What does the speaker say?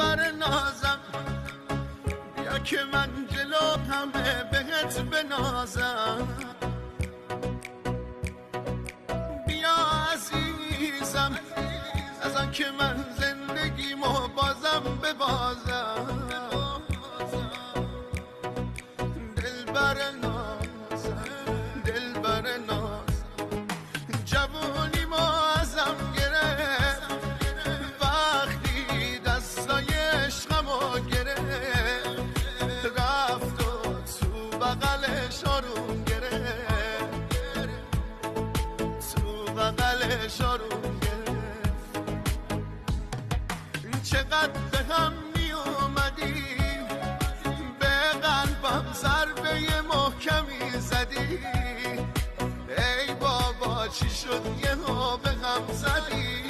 دلبر نازم بیا که من جلو همه بهت بنازم بیا عزیزم از آن که من زندگیمو بازم ببازم دلبر نازم دلبر نازم جوونیمو ازم گرفت وقتی دستای عشقمو گرفت رفت و تو بغلش آروم گرفت تو بغلش آروم گرفت چقدر به هم می اومدیم به قلبم ضربه محکمی زدی ای بابا چی شد یه ها به هم زدی